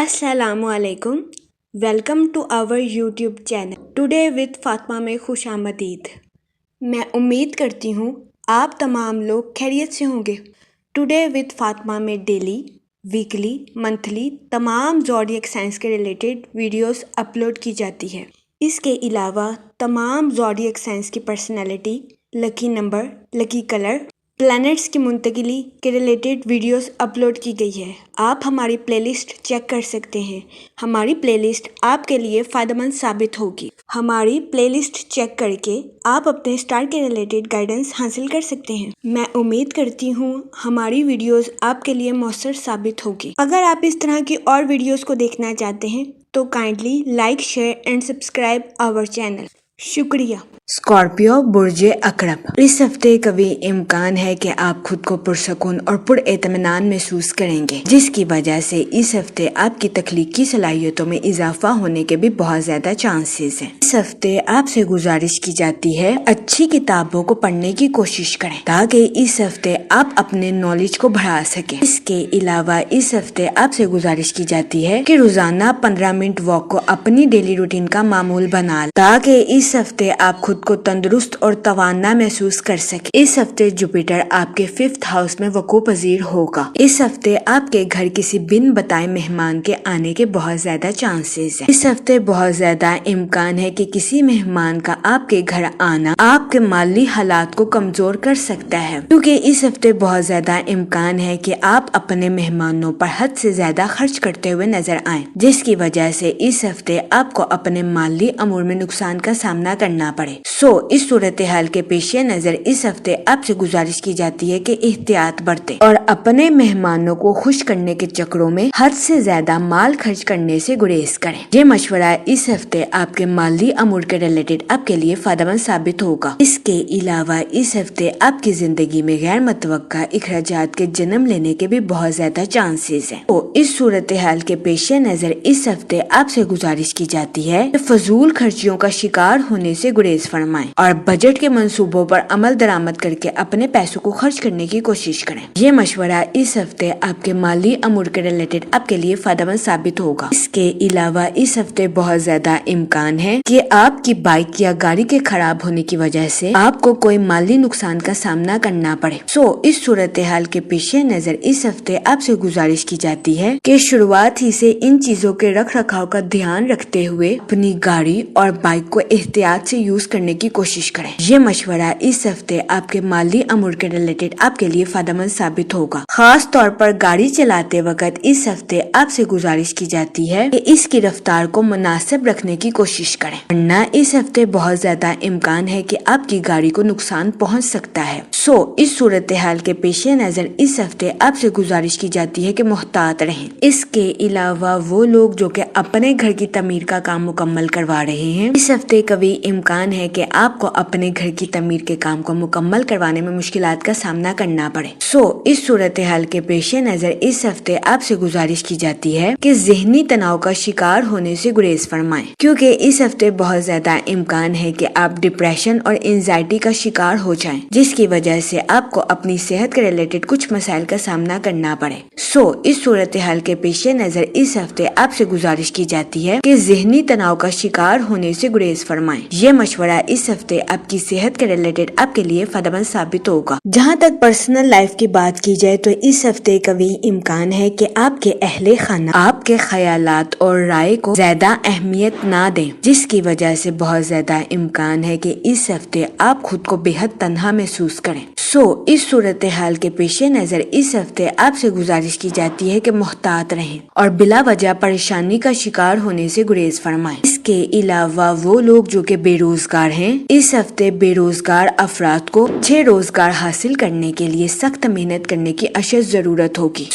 अस्सलाम वालेकुम। Welcome to our YouTube channel today with Fatima में खुश आमदीद। मैं उम्मीद करती हूँ आप तमाम लोग खैरियत से होंगे। टुडे विद फातिमा में डेली, वीकली, मंथली तमाम ज़ोडिएक साइंस के रिलेटेड वीडियोस अपलोड की जाती है। इसके अलावा तमाम ज़ोडिएक साइंस की personality, lucky number, lucky colour, planets की मुंतकिली के रिलेटेड वीडियोस अपलोड की गई है। आप हमारी प्लेलिस्ट चेक कर सकते हैं। हमारी प्लेलिस्ट आपके लिए फ़ायदेमंद साबित होगी। हमारी प्लेलिस्ट चेक करके आप अपने स्टार के रिलेटेड गाइडेंस हासिल कर सकते हैं। मैं उम्मीद करती हूँ हमारी वीडियोस आपके लिए मौसर साबित होगी। अगर आप इस तरह की और वीडियोस को देखना चाहते हैं तो kindly like, share and subscribe our channel. शुक्रिया। स्कॉर्पियो बुर्जे अकरब, इस हफ्ते कभी इम्कान है कि आप खुद को पुरसकून और पुरएतमानान महसूस करेंगे, जिसकी वजह से इस हफ्ते आपकी तख्लीकी सलाहियतों में इजाफा होने के भी बहुत ज्यादा चांसेस हैं। इस हफ्ते आपसे गुजारिश की जाती है अच्छी किताबों को पढ़ने की कोशिश करें ताकि इस हफ्ते आप अपने नॉलेज को बढ़ा सकें। इसके अलावा इस हफ्ते आपसे गुजारिश की जाती है कि रोजाना 15 मिनट वॉक को अपनी डेली रूटीन का मामूल बना लें ताकि इस हफ्ते आप खुद को तंदुरुस्त और तवाना महसूस कर सके। इस हफ्ते जुपिटर आपके 5th हाउस में वकूअ पजीर होगा। इस हफ्ते आपके घर किसी बिन बताए मेहमान के आने के बहुत ज्यादा चांसेस हैं। इस हफ्ते बहुत ज्यादा इम्कान है कि किसी मेहमान का आपके घर आना आपके माली हालात को कमजोर कर सकता है, क्योंकि इस हफ्ते बहुत ज्यादा इम्कान है कि आप अपने मेहमानों पर हद से ज्यादा खर्च करते हुए नजर आए, जिसकी वजह से इस हफ्ते आपको अपने माली अमूर में नुकसान का सामना करना पड़े। इस सूरत हाल के पेश नजर इस हफ्ते आपसे गुजारिश की जाती है कि एहतियात बरतें और अपने मेहमानों को खुश करने के चक्रों में हद से ज्यादा माल खर्च करने से गुरेज करें। ये मशवरा इस हफ्ते आपके माली अमूर के रिलेटेड आपके लिए फायदेमंद साबित होगा। इसके अलावा इस हफ्ते आपकी जिंदगी में गैर मुतवक्का इखराजात के जन्म लेने के भी बहुत ज्यादा चांसेस हैं। इस सूरत हाल के पेश नजर इस हफ्ते आपसे गुजारिश की जाती है कि फजूल खर्चियों का शिकार होने से गुरेज फरमाएं और बजट के मंसूबों पर अमल दरामद करके अपने पैसों को खर्च करने की कोशिश करें। ये मशवरा इस हफ्ते आपके माली अमूर के रिलेटेड आपके लिए फायदेमंद साबित होगा। इसके अलावा इस हफ्ते बहुत ज्यादा इम्कान है कि आपकी बाइक या गाड़ी के खराब होने की वजह से आपको कोई माली नुकसान का सामना करना पड़े। इस सूरत हाल के पेश नजर इस हफ्ते आपसे गुजारिश की जाती है कि शुरुआत ही से इन चीजों के रख रखाव का ध्यान रखते हुए अपनी गाड़ी और बाइक को एहतियात से यूज करने की कोशिश करें। ये मशवरा इस हफ्ते आपके माली अमूर के रिलेटेड आपके लिए फायदेमंद साबित होगा। खास तौर पर गाड़ी चलाते वक्त इस हफ्ते आपसे गुजारिश की जाती है कि इसकी रफ्तार को मुनासिब रखने की कोशिश करें, वरना इस हफ्ते बहुत ज्यादा इम्कान है कि आपकी गाड़ी को नुकसान पहुंच सकता है। इस सूरत हाल के पेश नजर इस हफ्ते आपसे गुजारिश की जाती है कि मुहतात रहें। इसके अलावा वो लोग जो कि अपने घर की तमीर का काम मुकम्मल करवा रहे हैं, इस हफ्ते कभी इम्कान है कि आपको अपने घर की तमीर के काम को मुकम्मल करवाने में मुश्किलात का सामना करना पड़े। इस सूरत हाल के पेश नजर इस हफ्ते आपसे गुजारिश की जाती है कि ज़हनी तनाव का शिकार होने से गुरेज फरमाएं, क्योंकि इस हफ्ते बहुत ज्यादा इम्कान है कि आप डिप्रेशन और एंजाइटी का शिकार हो जाएं, जिसकी वजह से आपको अपनी सेहत के रिलेटेड कुछ मसाइल का सामना करना पड़े। इस सूरत हाल के पेश नजर इस हफ्ते आपसे गुजारिश की जाती है कि ज़हनी तनाव का शिकार होने से गुरेज फरमाएं। ये मशवरा इस हफ्ते आपकी सेहत के रिलेटेड आपके लिए फायदेमंद साबित होगा। जहाँ तक पर्सनल लाइफ की बात की जाए तो इस हफ्ते कभी इम्कान है कि आपके अहले खाना आपके ख्यालात और राय को ज्यादा अहमियत ना दें, जिसकी वजह से बहुत ज्यादा इम्कान है कि इस हफ्ते आप खुद को बेहद तन्हा महसूस करें। इस सूरत हाल के पेश नजर इस हफ्ते आपसे गुजारिश की जाती है कि मुहतात रहें और बिला वजह परेशानी का शिकार होने से गुरेज फरमाएं। इसके अलावा वो लोग जो कि बेरोजगार हैं, इस हफ्ते बेरोजगार अफराद को अच्छे रोजगार हासिल करने के लिए सख्त मेहनत करने की अशद जरूरत होगी।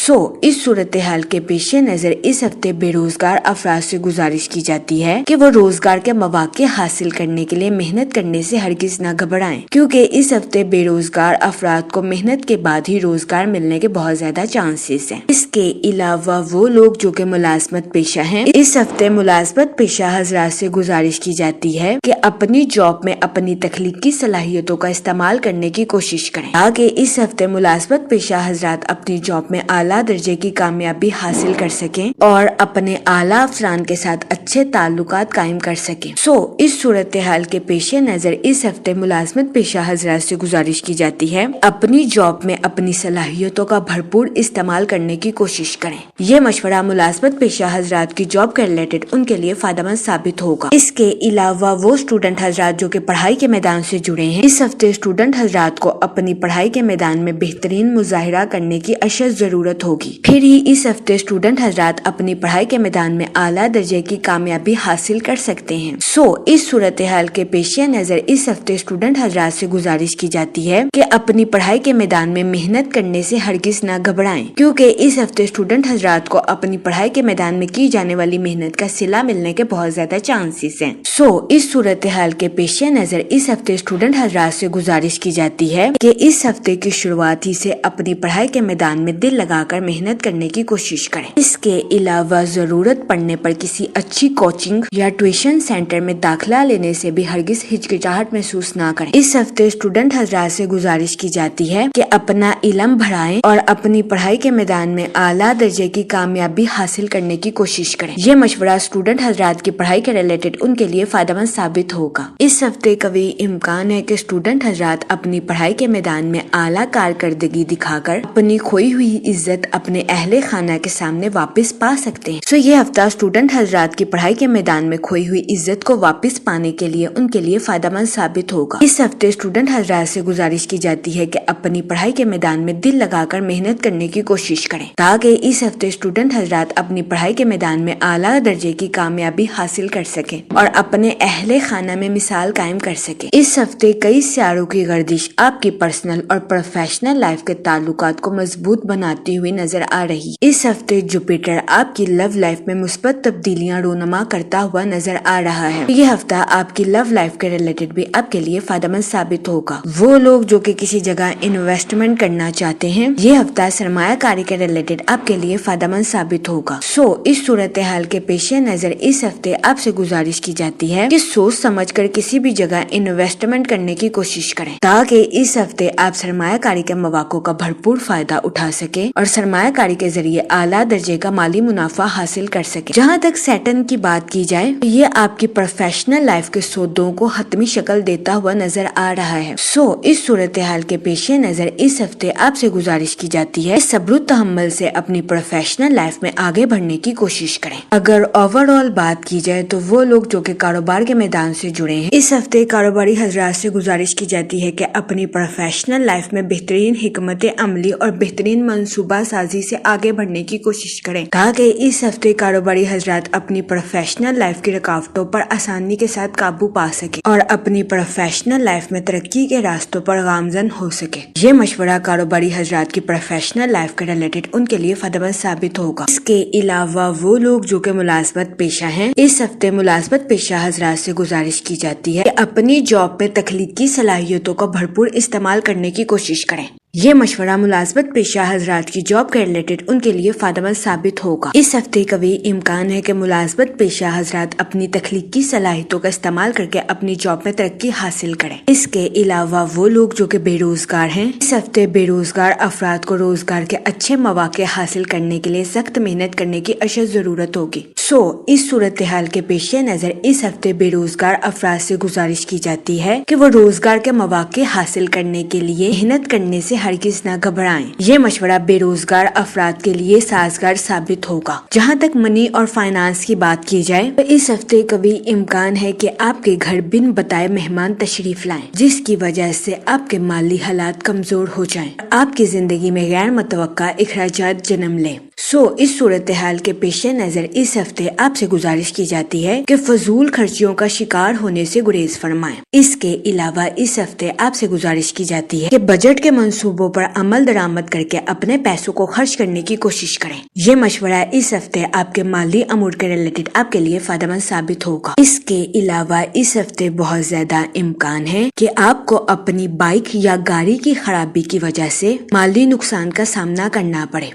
इस सूरत हाल के पेश नजर इस हफ्ते बेरोजगार अफराद से गुजारिश की जाती है कि वो रोजगार के मौके हासिल करने के लिए मेहनत करने से हरगिज न घबराएं, क्योंकि इस हफ्ते बेरोजगार अफराद को मेहनत के बाद ही रोजगार मिलने के बहुत ज्यादा चांसेस हैं। इसके अलावा वो लोग जो कि मुलाजमत पेशा हैं, इस हफ्ते मुलाजमत पेशा हजरात حضرات سے گزارش کی جاتی ہے کہ اپنی جاب میں اپنی تخلیقی صلاحیتوں کا استعمال کرنے کی کوشش کریں تاکہ اس ہفتے ملازمت پیشہ حضرات اپنی جاب میں اعلیٰ درجے کی کامیابی حاصل کر سکیں اور اپنے اعلیٰ افسران کے ساتھ اچھے تعلقات قائم کر سکیں۔ اس صورتحال کے پیش نظر اس ہفتے ملازمت پیشہ حضرات سے گزارش کی جاتی ہے اپنی جاب میں اپنی صلاحیتوں کا بھرپور استعمال کرنے کی کوشش کریں۔ یہ مشورہ ملازمت پیشہ حضرات کی جاب کے ریلیٹڈ ان کے لیے فائدہ مند ثابت ہوگا۔ اس کے علاوہ وہ اسٹوڈنٹ حضرات جو کہ پڑھائی کے میدان سے جڑے ہیں، اس ہفتے اسٹوڈنٹ حضرات کو اپنی پڑھائی کے میدان میں بہترین مظاہرہ کرنے کی اشد ضرورت ہوگی۔ پھر ہی اس ہفتے اسٹوڈنٹ حضرات اپنی پڑھائی کے میدان میں اعلیٰ درجے کی کامیابی حاصل کر سکتے ہیں۔ اس صورتحال کے پیش نظر اس ہفتے اسٹوڈنٹ حضرات سے گزارش کی جاتی ہے کہ اپنی پڑھائی کے میدان میں محنت کرنے سے ہرگز نہ گھبرائیں، کیونکہ اس ہفتے اسٹوڈنٹ حضرات کو اپنی پڑھائی کے میدان میں کی جانے والی محنت کا صلہ ملنے کے بہت زیادہ چانسز ہیں۔ اس صورتحال کے پیش نظر اس ہفتے اسٹوڈنٹ حضرات سے گزارش کی جاتی ہے کہ اس ہفتے کی شروعات ہی سے اپنی پڑھائی کے میدان میں دل لگا کر محنت کرنے کی کوشش کریں۔ اس کے علاوہ ضرورت پڑنے پر کسی اچھی کوچنگ یا ٹیوشن سینٹر میں داخلہ لینے سے بھی ہرگز ہچکچاہٹ محسوس نہ کریں۔ اس ہفتے اسٹوڈنٹ حضرات سے گزارش کی جاتی ہے کہ اپنا علم بڑھائیں اور اپنی پڑھائی کے میدان میں اعلیٰ درجے کی کامیابی حاصل کرنے کی کوشش کریں۔ یہ مشورہ اسٹوڈنٹ حضرات کی پڑھائی کے ریلیٹڈ ان کے لیے فائدہ مند ثابت ہوگا۔ اس ہفتے قوی امکان ہے کہ اسٹوڈنٹ حضرات اپنی پڑھائی کے میدان میں اعلیٰ کارکردگی دکھا کر اپنی کھوئی ہوئی عزت اپنے اہل خانہ کے سامنے واپس پا سکتے ہیں۔ یہ ہفتہ اسٹوڈنٹ حضرات کی پڑھائی کے میدان میں کھوئی ہوئی عزت کو واپس پانے کے لیے ان کے لیے فائدہ مند ثابت ہوگا۔ اس ہفتے اسٹوڈنٹ حضرات سے گزارش کی جاتی ہے کہ اپنی پڑھائی کے میدان میں دل لگا کر محنت کرنے کی کوشش کریں تاکہ اس ہفتے اسٹوڈنٹ حضرات اپنی پڑھائی کے میدان میں اعلیٰ درجے کی کامیابی حاصل کر سکیں اور اپنے اہل خانہ میں مثال قائم کر سکیں۔ اس ہفتے کئی سیاروں کی گردش آپ کی پرسنل اور پروفیشنل لائف کے تعلقات کو مضبوط بناتی ہوئی نظر آ رہی ہے۔ اس ہفتے جوپیٹر آپ کی لو لائف میں مثبت تبدیلیاں رونما کرتا ہوا نظر آ رہا ہے۔ یہ ہفتہ آپ کی لو لائف کے ریلیٹڈ بھی آپ کے لیے فائدہ مند ثابت ہوگا۔ وہ لوگ جو کہ کسی جگہ انویسٹمنٹ کرنا چاہتے ہیں، یہ ہفتہ سرمایہ کاری کے ریلیٹڈ آپ کے لیے فائدہ مند ثابت ہوگا۔ اس صورتحال کے پیش نظر اس ہفتے آپ سے گزارش کی جاتی ہے کہ سوچ سمجھ کر کسی بھی جگہ انویسٹمنٹ کرنے کی کوشش کریں تاکہ اس ہفتے آپ سرمایہ کاری کے مواقع کا بھرپور فائدہ اٹھا سکیں اور سرمایہ کاری کے ذریعے اعلیٰ درجے کا مالی منافع حاصل کر سکیں۔ جہاں تک سیٹرن کی بات کی جائے، یہ آپ کی پروفیشنل لائف کے سودوں کو حتمی شکل دیتا ہوا نظر آ رہا ہے۔ اس صورتحال کے پیش نظر اس ہفتے آپ سے گزارش کی جاتی ہے صبر و تحمل سے اپنی پروفیشنل لائف میں آگے بڑھنے کی کوشش کریں۔ اگر اوور آل بات کی جائے تو وہ لوگ جو کہ کاروبار کے میدان سے جڑے ہیں، اس ہفتے کاروباری حضرات سے گزارش کی جاتی ہے کہ اپنی پروفیشنل لائف میں بہترین حکمت عملی اور بہترین منصوبہ سازی سے آگے بڑھنے کی کوشش کریں تاکہ اس ہفتے کاروباری حضرات اپنی پروفیشنل لائف کی رکاوٹوں پر آسانی کے ساتھ قابو پا سکیں اور اپنی پروفیشنل لائف میں ترقی کے راستوں پر گامزن ہو سکے۔ یہ مشورہ کاروباری حضرات کی پروفیشنل لائف کے ریلیٹڈ ان کے لیے فائدہ مند ثابت ہوگا۔ اس کے علاوہ وہ لوگ جو کہ ملازمت پیشہ ہیں، اس ہفتے ملازمت پیشہ حضرات سے گزارش کی جاتی ہے کہ اپنی جاب میں تخلیقی صلاحیتوں کا بھرپور استعمال کرنے کی کوشش کریں۔ یہ مشورہ ملازمت پیشہ حضرات کی جاب کے ریلیٹڈ ان کے لیے فائدہ مند ثابت ہوگا۔ اس ہفتے قوی امکان ہے کہ ملازمت پیشہ حضرات اپنی تخلیقی صلاحیتوں کا استعمال کر کے اپنی جاب میں ترقی حاصل کریں۔ اس کے علاوہ وہ لوگ جو کہ بے روزگار ہیں، اس ہفتے بے روزگار افراد کو روزگار کے اچھے مواقع حاصل کرنے کے لیے سخت محنت کرنے کی اشد ضرورت ہوگی۔ اس صورتحال کے پیش نظر اس ہفتے بے روزگار افراد سے گزارش کی جاتی ہے کہ وہ روزگار کے مواقع حاصل کرنے کے لیے محنت کرنے سے ہرگز نہ گھبرائیں۔ یہ مشورہ بے روزگار افراد کے لیے سازگار ثابت ہوگا۔ جہاں تک منی اور فائنانس کی بات کی جائے تو اس ہفتے قوی امکان ہے کہ آپ کے گھر بن بتائے مہمان تشریف لائیں، جس کی وجہ سے آپ کے مالی حالات کمزور ہو جائیں، آپ کی زندگی میں غیر متوقع اخراجات جنم لیں۔ اس صورتحال کے پیش نظر اس ہفتے آپ سے گزارش کی جاتی ہے کہ فضول خرچیوں کا شکار ہونے سے گریز فرمائیں۔ اس کے علاوہ اس ہفتے آپ سے گزارش کی جاتی ہے کہ بجٹ کے منصوبوں پر عمل درآمد کر کے اپنے پیسوں کو خرچ کرنے کی کوشش کریں۔ یہ مشورہ اس ہفتے آپ کے مالی امور کے ریلیٹڈ آپ کے لیے فائدہ مند ثابت ہوگا۔ اس کے علاوہ اس ہفتے بہت زیادہ امکان ہے کہ آپ کو اپنی بائک یا گاڑی کی خرابی کی وجہ سے مالی نقصان کا سامنا کرنا پڑے۔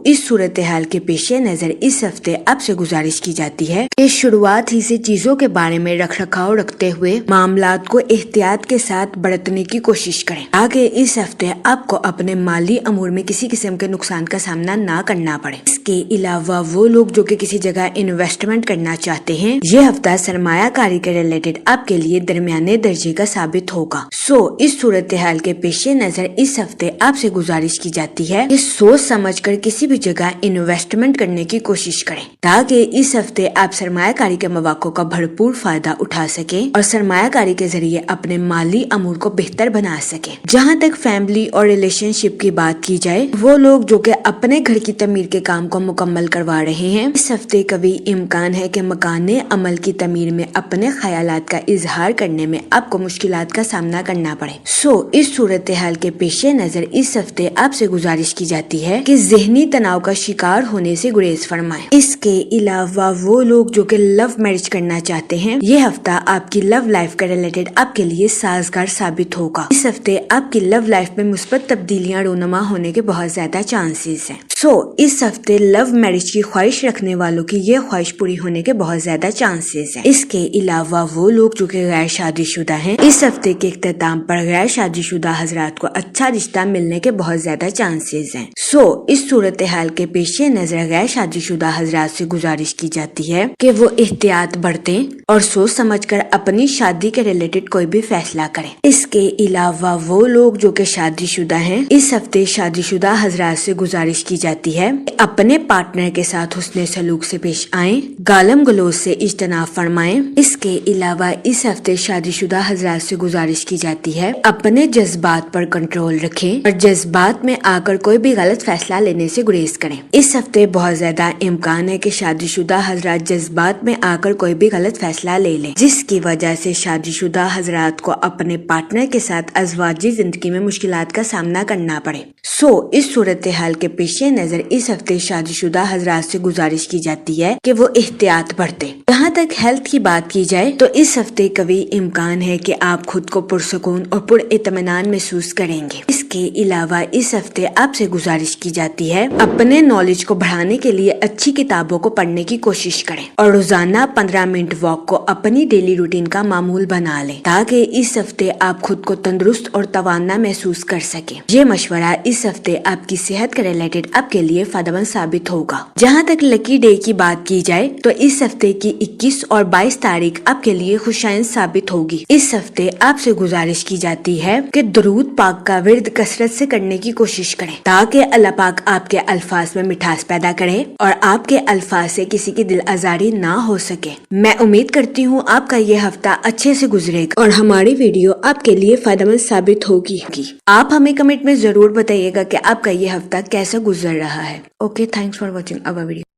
اس صورتحال کے پیش نظر اس ہفتے آپ سے गुजारिश की जाती है कि शुरुआत ही से चीजों के बारे में रखरखाव रखते हुए मामलात को एहतियात के साथ बरतने की कोशिश करें ताकि इस हफ्ते आपको अपने माली अमूर में किसी किस्म के नुकसान का सामना ना करना पड़े। इसके अलावा वो लोग जो कि किसी जगह इन्वेस्टमेंट करना चाहते हैं, ये हफ्ता सरमायाकारी के रिलेटेड आपके लिए दरमियाने दर्जे का साबित होगा। इस सूरत हाल के पेश नजर इस हफ्ते आपसे गुजारिश की जाती है कि सोच समझकर किसी भी जगह इन्वेस्टमेंट करने की कोशिश करें ताकि इस हफ्ते आप सरमायाकारी के मौकों का भरपूर फायदा उठा सके और सरमायाकारी के जरिए अपने माली अमूर को बेहतर बना सके। जहाँ तक फैमिली और रिलेशनशिप की बात की जाए, वो लोग जो कि अपने घर की तमीर के काम को मुकम्मल करवा रहे हैं, इस हफ्ते कभी इम्कान है कि मकाने अमल की तमीर में अपने ख्यालात का इजहार करने में आपको मुश्किलात का सामना करना पड़े। इस सूरत हाल के पेश नजर इस हफ्ते आपसे गुजारिश की जाती है कि ज़हनी तनाव का शिकार होने से गुरेज फरमाएं। इसके अलावा वो लोग जो कि लव मैरिज करना चाहते हैं, ये हफ्ता आपकी लव लाइफ के रिलेटेड आपके लिए साजगार साबित होगा। इस हफ्ते आपकी लव लाइफ में मुस्बत तब्दीलियां रोनुमा होने के बहुत ज्यादा चांसेस हैं। इस हफ्ते लव मैरिज की ख्वाहिश रखने वालों की ये ख्वाहिश पूरी होने के बहुत ज्यादा चांसेस हैं। इसके अलावा वो लोग जो कि गैर शादीशुदा हैं, इस हफ्ते के इख्तिताम पर गैर शादीशुदा हजरात को अच्छा रिश्ता मिलने के बहुत ज्यादा चांसेस हैं। इस सूरत हाल के पेश नजर गैर शादीशुदा हजरात से गुजारिश की जाती है कि वो एहतियात बरतें और सोच समझकर अपनी शादी के रिलेटेड कोई भी फैसला करें। इसके अलावा वो लोग जो कि शादीशुदा हैं, इस हफ्ते शादीशुदा हजरात से गुजारिश की जाती है अपने पार्टनर के साथ हुस्ने सलूक से पेश आएं, गालम गलोज से इज्तनाब फरमाएं। इसके अलावा इस हफ्ते शादीशुदा हजरात से गुजारिश की जाती है अपने जज्बात पर कंट्रोल रखें और जज्बात में आकर कोई भी गलत फैसला लेने से गुरेज करें। इस हफ्ते बहुत ज्यादा इम्कान है कि शादीशुदा हजरात जज्बात में आकर कोई भी गलत फैसला ले लें, जिसकी वजह से शादीशुदा हजरात को अपने पार्टनर के साथ अज़वाजी जिंदगी में मुश्किलात का सामना करना पड़े। इस सूरत हाल के पेश नजर इस हफ्ते शादीशुदा हजरात से गुजारिश की जाती है कि वो एहतियात बरतें। जहाँ तक हेल्थ की बात की जाए तो इस हफ्ते कभी इम्कान है कि आप खुद को पुरसकून और पुरइत्मीनान महसूस करेंगे। इसके अलावा इस हफ्ते आपसे गुजारिश की जाती है अपने नॉलेज को बढ़ाने के लिए अच्छी किताबों को पढ़ने की कोशिश करें और रोजाना 15 मिनट वॉक को अपनी डेली रूटीन का मामूल बना लें ताकि इस हफ्ते आप खुद को तंदुरुस्त और तवाना महसूस कर सके। ये मशवरा इस हफ्ते आपकी सेहत के रिलेटेड आपके लिए फायदेमंद साबित होगा। जहाँ तक लकी डे की बात की जाए तो इस हफ्ते की 21 और 22 तारीख आपके लिए खुशाइन साबित होगी। इस हफ्ते आपसे गुजारिश की जाती है कि दुरूद पाक का विर्द कसरत से करने की कोशिश करें ताकि अल्लाह पाक आपके अल्फाज में मिठास पैदा करे और आपके अल्फाज से किसी की दिल आजारी ना हो सके। मैं उम्मीद करती हूँ आपका ये हफ्ता अच्छे से गुजरेगा और हमारी वीडियो आपके लिए फायदेमंद साबित होगी। आप हमें कमेंट में जरूर बताइएगा कि आपका ये हफ्ता कैसा गुजर रहा है। Okay, thanks for watching our video.